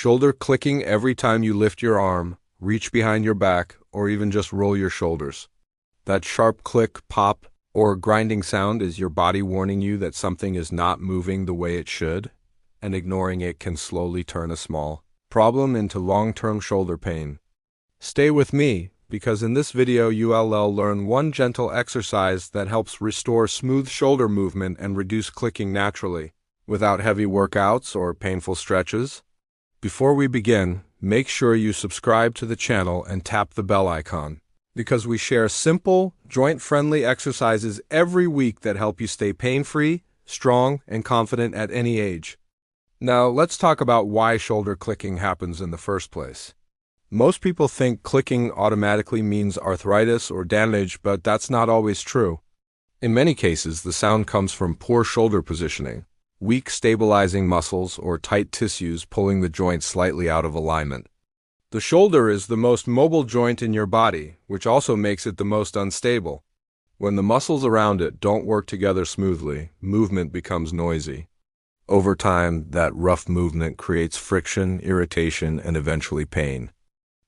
Shoulder clicking every time you lift your arm, reach behind your back, or even just roll your shoulders. That sharp click, pop, or grinding sound is your body warning you that something is not moving the way it should, and ignoring it can slowly turn a small problem into long-term shoulder pain. Stay with me, because in this video you'll learn one gentle exercise that helps restore smooth shoulder movement and reduce clicking naturally, without heavy workouts or painful stretches. Before we begin, make sure you subscribe to the channel and tap the bell icon, because we share simple, joint-friendly exercises every week that help you stay pain-free, strong, and confident at any age. Now, let's talk about why shoulder clicking happens in the first place. Most people think clicking automatically means arthritis or damage, but that's not always true. In many cases, the sound comes from poor shoulder positioning, weak stabilizing muscles, or tight tissues pulling the joint slightly out of alignment. The shoulder is the most mobile joint in your body, which also makes it the most unstable. When the muscles around it don't work together smoothly, movement becomes noisy. Over time, that rough movement creates friction, irritation, and eventually pain.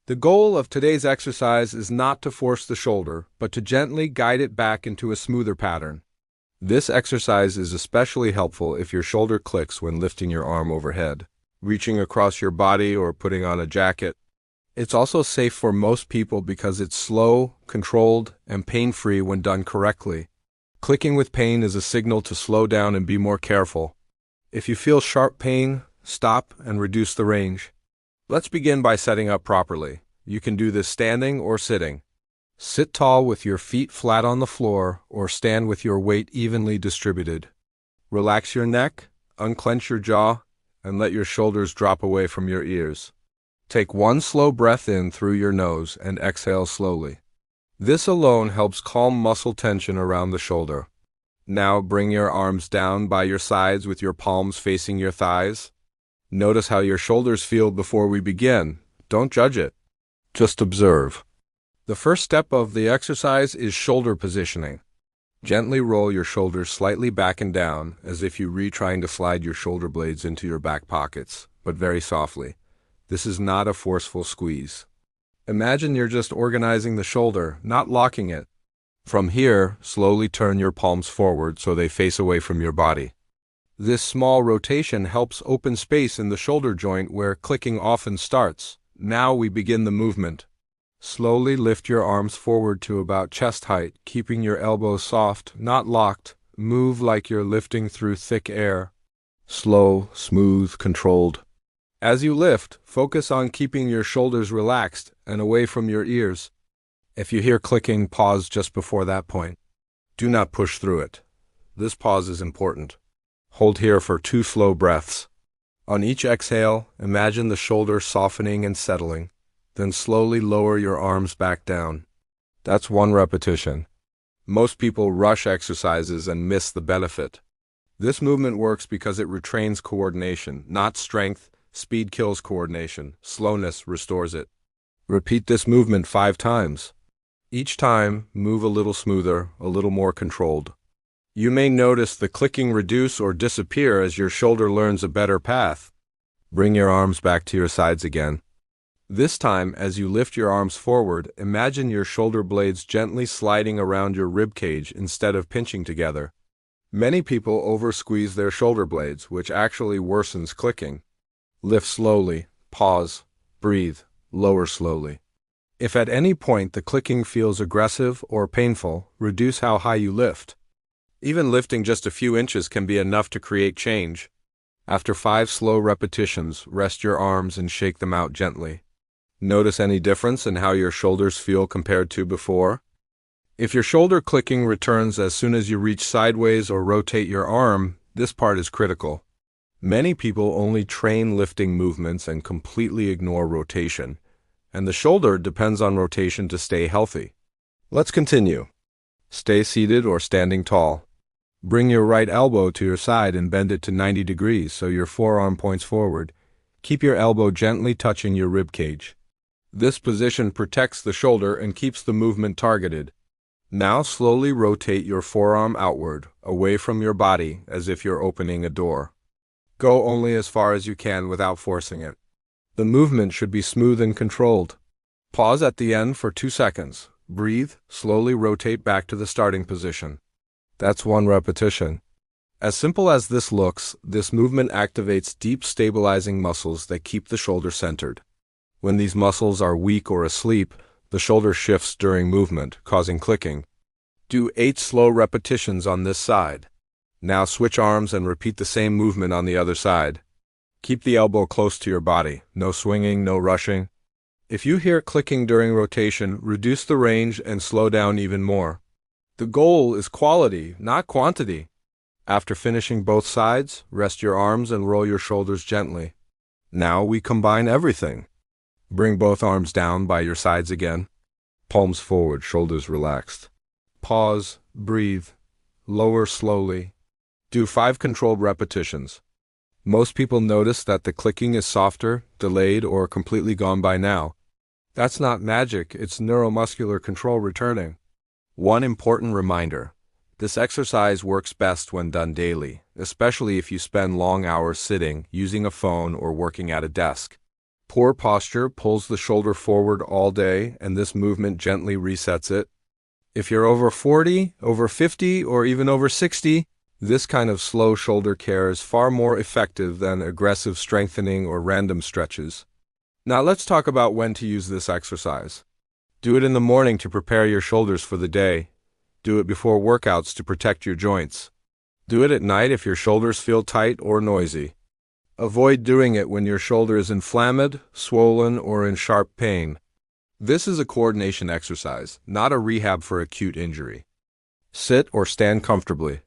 The goal of today's exercise is not to force the shoulder, but to gently guide it back into a smoother pattern. This exercise is especially helpful if your shoulder clicks when lifting your arm overhead, reaching across your body, or putting on a jacket. It's also safe for most people because it's slow, controlled, and pain-free when done correctly. Clicking with pain is a signal to slow down and be more careful. If you feel sharp pain, stop and reduce the range. Let's begin by setting up properly. You can do this standing or sitting. Sit tall with your feet flat on the floor, or stand with your weight evenly distributed. Relax your neck, unclench your jaw, and let your shoulders drop away from your ears. Take one slow breath in through your nose and exhale slowly. This alone helps calm muscle tension around the shoulder. Now bring your arms down by your sides with your palms facing your thighs. Notice how your shoulders feel before we begin. Don't judge it. Just observe. The first step of the exercise is shoulder positioning. Gently roll your shoulders slightly back and down, as if you trying to slide your shoulder blades into your back pockets, but very softly. This is not a forceful squeeze. Imagine you're just organizing the shoulder, not locking it. From here, slowly turn your palms forward so they face away from your body. This small rotation helps open space in the shoulder joint where clicking often starts. Now we begin the movement. Slowly lift your arms forward to about chest height, keeping your elbows soft, not locked. Move like you're lifting through thick air. Slow, smooth, controlled. As you lift, focus on keeping your shoulders relaxed and away from your ears. If you hear clicking, pause just before that point. Do not push through it. This pause is important. Hold here for 2 slow breaths. On each exhale, imagine the shoulder softening and settling. Then slowly lower your arms back down. That's 1 repetition. Most people rush exercises and miss the benefit. This movement works because it retrains coordination, not strength. Speed kills coordination. Slowness restores it. Repeat this movement 5 times. Each time, move a little smoother, a little more controlled. You may notice the clicking reduce or disappear as your shoulder learns a better path. Bring your arms back to your sides again. This time, as you lift your arms forward, imagine your shoulder blades gently sliding around your rib cage instead of pinching together. Many people over-squeeze their shoulder blades, which actually worsens clicking. Lift slowly, pause, breathe, lower slowly. If at any point the clicking feels aggressive or painful, reduce how high you lift. Even lifting just a few inches can be enough to create change. After 5 slow repetitions, rest your arms and shake them out gently. Notice any difference in how your shoulders feel compared to before? If your shoulder clicking returns as soon as you reach sideways or rotate your arm, this part is critical. Many people only train lifting movements and completely ignore rotation, and the shoulder depends on rotation to stay healthy. Let's continue. Stay seated or standing tall. Bring your right elbow to your side and bend it to 90 degrees so your forearm points forward. Keep your elbow gently touching your rib cage. This position protects the shoulder and keeps the movement targeted. Now slowly rotate your forearm outward, away from your body, as if you're opening a door. Go only as far as you can without forcing it. The movement should be smooth and controlled. Pause at the end for 2 seconds. Breathe, slowly rotate back to the starting position. That's 1 repetition. As simple as this looks, this movement activates deep stabilizing muscles that keep the shoulder centered. When these muscles are weak or asleep, the shoulder shifts during movement, causing clicking. Do 8 slow repetitions on this side. Now switch arms and repeat the same movement on the other side. Keep the elbow close to your body. No swinging, no rushing. If you hear clicking during rotation, reduce the range and slow down even more. The goal is quality, not quantity. After finishing both sides, rest your arms and roll your shoulders gently. Now we combine everything. Bring both arms down by your sides again. Palms forward, shoulders relaxed. Pause, breathe. Lower slowly. Do 5 controlled repetitions. Most people notice that the clicking is softer, delayed, or completely gone by now. That's not magic, it's neuromuscular control returning. One important reminder. This exercise works best when done daily, especially if you spend long hours sitting, using a phone, or working at a desk. Poor posture pulls the shoulder forward all day, and this movement gently resets it. If you're over 40, over 50, or even over 60, this kind of slow shoulder care is far more effective than aggressive strengthening or random stretches. Now let's talk about when to use this exercise. Do it in the morning to prepare your shoulders for the day. Do it before workouts to protect your joints. Do it at night if your shoulders feel tight or noisy. Avoid doing it when your shoulder is inflamed, swollen, or in sharp pain. This is a coordination exercise, not a rehab for acute injury. Sit or stand comfortably.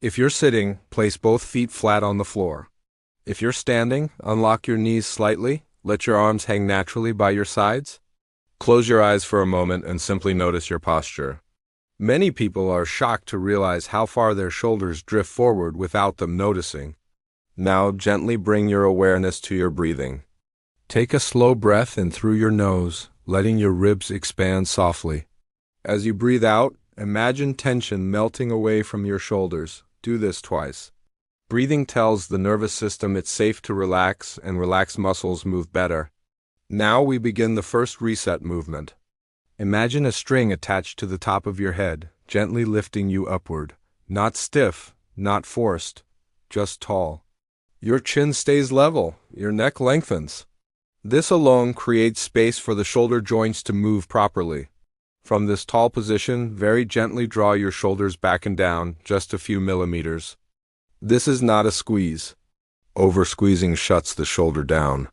If you're sitting, place both feet flat on the floor. If you're standing, unlock your knees slightly, let your arms hang naturally by your sides. Close your eyes for a moment and simply notice your posture. Many people are shocked to realize how far their shoulders drift forward without them noticing. Now gently bring your awareness to your breathing. Take a slow breath in through your nose, letting your ribs expand softly. As you breathe out, imagine tension melting away from your shoulders. Do this twice. Breathing tells the nervous system it's safe to relax, and relaxed muscles move better. Now we begin the first reset movement. Imagine a string attached to the top of your head, gently lifting you upward. Not stiff, not forced, just tall. Your chin stays level, your neck lengthens. This alone creates space for the shoulder joints to move properly. From this tall position, very gently draw your shoulders back and down, just a few millimeters. This is not a squeeze. Over-squeezing shuts the shoulder down.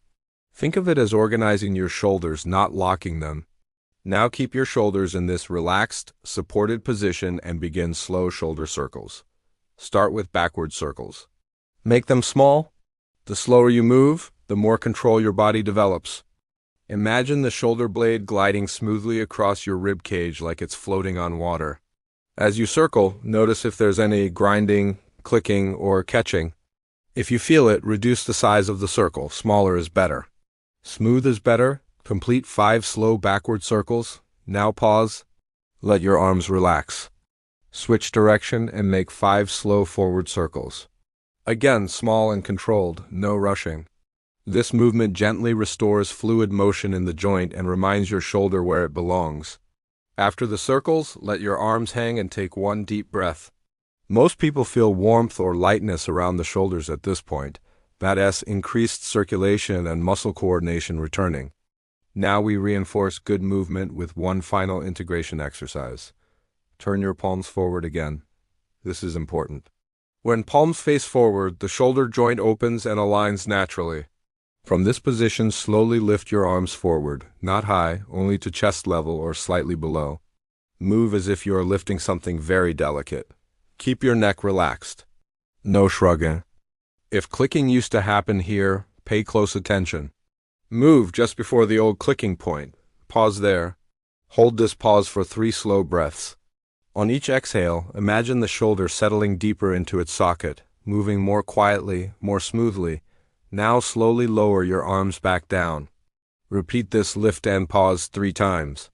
Think of it as organizing your shoulders, not locking them. Now keep your shoulders in this relaxed, supported position and begin slow shoulder circles. Start with backward circles. Make them small. The slower you move, the more control your body develops. Imagine the shoulder blade gliding smoothly across your rib cage like it's floating on water. As you circle, notice if there's any grinding, clicking, or catching. If you feel it, reduce the size of the circle. Smaller is better. Smooth is better. Complete 5 slow backward circles. Now pause. Let your arms relax. Switch direction and make 5 slow forward circles. Again, small and controlled, no rushing. This movement gently restores fluid motion in the joint and reminds your shoulder where it belongs. After the circles, let your arms hang and take 1 deep breath. Most people feel warmth or lightness around the shoulders at this point. That's increased circulation and muscle coordination returning. Now we reinforce good movement with one final integration exercise. Turn your palms forward again. This is important. When palms face forward, the shoulder joint opens and aligns naturally. From this position, slowly lift your arms forward, not high, only to chest level or slightly below. Move as if you are lifting something very delicate. Keep your neck relaxed. No shrugging. If clicking used to happen here, pay close attention. Move just before the old clicking point. Pause there. Hold this pause for 3 slow breaths. On each exhale, imagine the shoulder settling deeper into its socket, moving more quietly, more smoothly. Now slowly lower your arms back down. Repeat this lift and pause 3 times.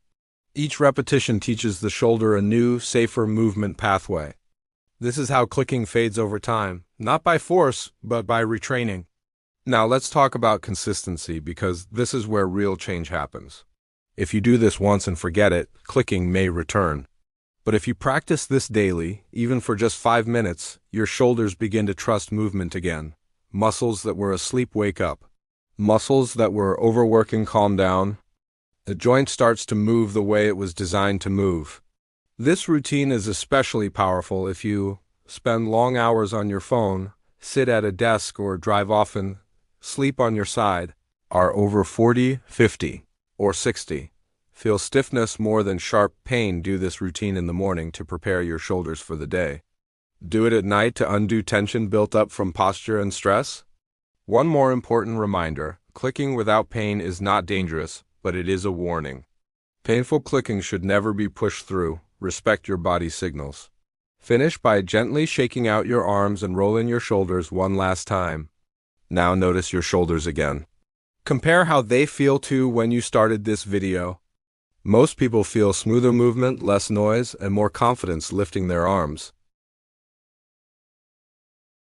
Each repetition teaches the shoulder a new, safer movement pathway. This is how clicking fades over time, not by force, but by retraining. Now let's talk about consistency because this is where real change happens. If you do this once and forget it, clicking may return. But if you practice this daily, even for just 5 minutes, your shoulders begin to trust movement again. Muscles that were asleep wake up. Muscles that were overworking calm down. The joint starts to move the way it was designed to move. This routine is especially powerful if you spend long hours on your phone, sit at a desk or drive often, sleep on your side, are over 40, 50, or 60. Feel stiffness more than sharp pain. Do this routine in the morning to prepare your shoulders for the day. Do it at night to undo tension built up from posture and stress. One more important reminder, clicking without pain is not dangerous, but it is a warning. Painful clicking should never be pushed through. Respect your body's signals. Finish by gently shaking out your arms and rolling your shoulders one last time. Now notice your shoulders again. Compare how they feel to when you started this video. Most people feel smoother movement, less noise, and more confidence lifting their arms.